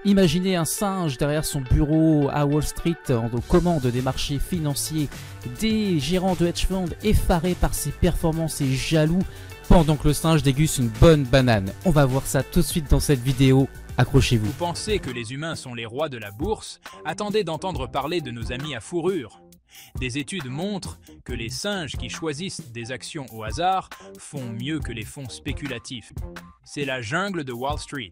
Imaginez un singe derrière son bureau à Wall Street aux commandes des marchés financiers, des gérants de hedge funds effarés par ses performances et jaloux pendant que le singe déguste une bonne banane. On va voir ça tout de suite dans cette vidéo. Accrochez-vous. Vous pensez que les humains sont les rois de la bourse? Attendez d'entendre parler de nos amis à fourrure. Des études montrent que les singes qui choisissent des actions au hasard font mieux que les fonds spéculatifs. C'est la jungle de Wall Street.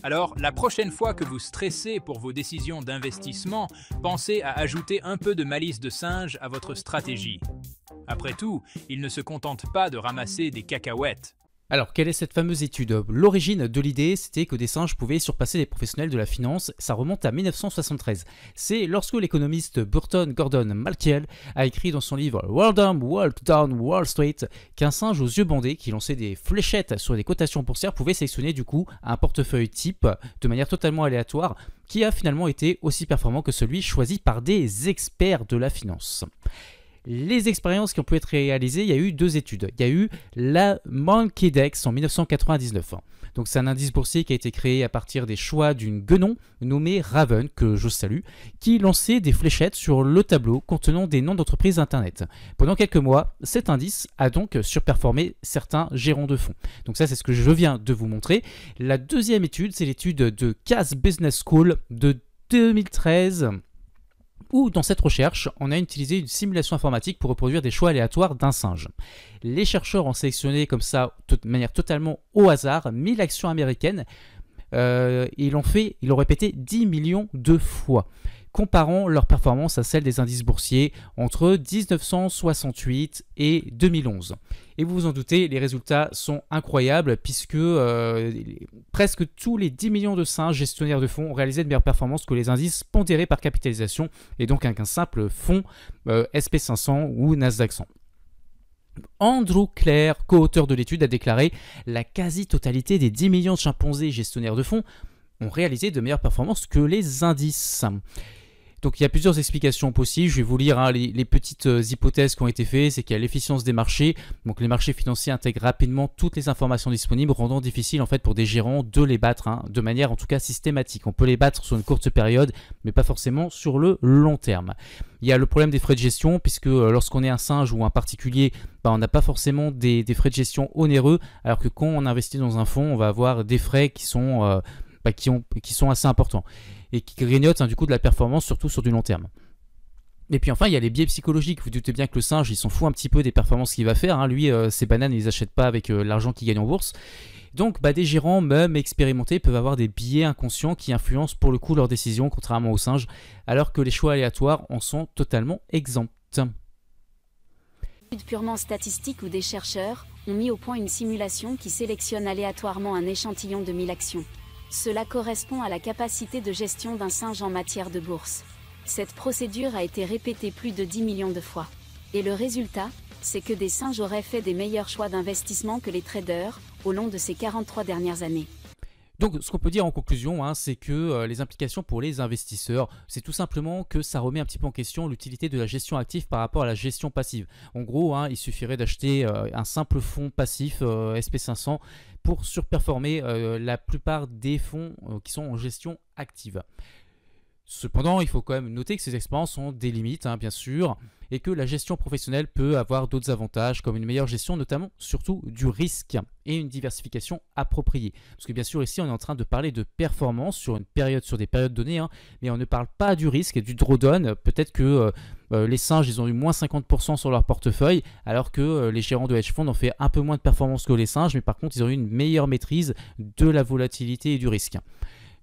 Alors, la prochaine fois que vous stressez pour vos décisions d'investissement, pensez à ajouter un peu de malice de singe à votre stratégie. Après tout, ils ne se contentent pas de ramasser des cacahuètes. Alors, quelle est cette fameuse étude? L'origine de l'idée, c'était que des singes pouvaient surpasser les professionnels de la finance. Ça remonte à 1973. C'est lorsque l'économiste Burton Gordon Malkiel a écrit dans son livre Random Walk Down Wall Street qu'un singe aux yeux bandés qui lançait des fléchettes sur des cotations boursières pouvait sélectionner du coup un portefeuille type de manière totalement aléatoire qui a finalement été aussi performant que celui choisi par des experts de la finance. Les expériences qui ont pu être réalisées, il y a eu deux études. Il y a eu la Monkeydex en 1999. Donc c'est un indice boursier qui a été créé à partir des choix d'une guenon nommée Raven, que je salue, qui lançait des fléchettes sur le tableau contenant des noms d'entreprises internet. Pendant quelques mois, cet indice a donc surperformé certains gérants de fonds. Donc ça, c'est ce que je viens de vous montrer. La deuxième étude, c'est l'étude de Cass Business School de 2013. Où dans cette recherche, on a utilisé une simulation informatique pour reproduire des choix aléatoires d'un singe. Les chercheurs ont sélectionné comme ça, de manière totalement au hasard, 1000 actions américaines. Ils l'ont répété 10 millions de fois, comparant leur performance à celle des indices boursiers entre 1968 et 2011. Et vous vous en doutez, les résultats sont incroyables puisque presque tous les 10 millions de singes gestionnaires de fonds ont réalisé de meilleures performances que les indices pondérés par capitalisation et donc avec un simple fonds SP500 ou Nasdaq 100. Andrew Clare, co-auteur de l'étude, a déclaré « La quasi-totalité des 10 millions de chimpanzés gestionnaires de fonds ont réalisé de meilleures performances que les indices. » Donc il y a plusieurs explications possibles, je vais vous lire les petites hypothèses qui ont été faites, c'est qu'il y a l'efficience des marchés, donc les marchés financiers intègrent rapidement toutes les informations disponibles, rendant difficile en fait pour des gérants de les battre, de manière en tout cas systématique. On peut les battre sur une courte période, mais pas forcément sur le long terme. Il y a le problème des frais de gestion, puisque lorsqu'on est un singe ou un particulier, on n'a pas forcément des frais de gestion onéreux, alors que quand on investit dans un fonds, on va avoir des frais qui sont assez importants et qui grignotent du coup de la performance, surtout sur du long terme. Et puis enfin, il y a les biais psychologiques. Vous doutez bien que le singe, il s'en fout un petit peu des performances qu'il va faire. Lui, ses bananes, il les achète pas avec l'argent qu'il gagne en bourse. Donc, des gérants, même expérimentés, peuvent avoir des biais inconscients qui influencent pour le coup leurs décisions, contrairement aux singes, alors que les choix aléatoires en sont totalement exempts. Purement statistique où des chercheurs ont mis au point une simulation qui sélectionne aléatoirement un échantillon de 1000 actions. Cela correspond à la capacité de gestion d'un singe en matière de bourse. Cette procédure a été répétée plus de 10 millions de fois. Et le résultat, c'est que des singes auraient fait des meilleurs choix d'investissement que les traders au long de ces 43 dernières années. Donc ce qu'on peut dire en conclusion, c'est que les implications pour les investisseurs, c'est tout simplement que ça remet un petit peu en question l'utilité de la gestion active par rapport à la gestion passive. En gros, il suffirait d'acheter un simple fonds passif SP500 pour surperformer la plupart des fonds qui sont en gestion active. Cependant, il faut quand même noter que ces expériences ont des limites, bien sûr, et que la gestion professionnelle peut avoir d'autres avantages, comme une meilleure gestion, notamment surtout du risque, et une diversification appropriée. Parce que bien sûr, ici, on est en train de parler de performance sur des périodes données, mais on ne parle pas du risque et du drawdown. Peut-être que les singes, ils ont eu moins 50% sur leur portefeuille, alors que les gérants de hedge funds ont fait un peu moins de performance que les singes, mais par contre, ils ont eu une meilleure maîtrise de la volatilité et du risque.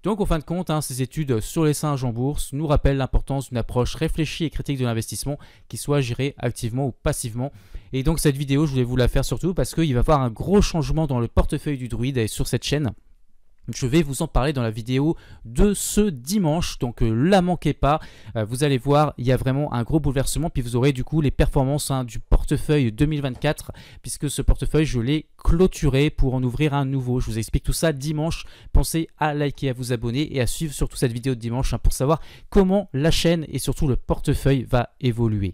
Donc, en fin de compte, ces études sur les singes en bourse nous rappellent l'importance d'une approche réfléchie et critique de l'investissement qui soit gérée activement ou passivement. Et donc, cette vidéo, je voulais vous la faire surtout parce qu'il va y avoir un gros changement dans le portefeuille du druide et sur cette chaîne. Je vais vous en parler dans la vidéo de ce dimanche, donc la manquez pas. Vous allez voir, il y a vraiment un gros bouleversement, puis vous aurez du coup les performances du portefeuille 2024, puisque ce portefeuille, je l'ai clôturé pour en ouvrir un nouveau. Je vous explique tout ça dimanche. Pensez à liker, à vous abonner et à suivre surtout cette vidéo de dimanche pour savoir comment la chaîne et surtout le portefeuille va évoluer.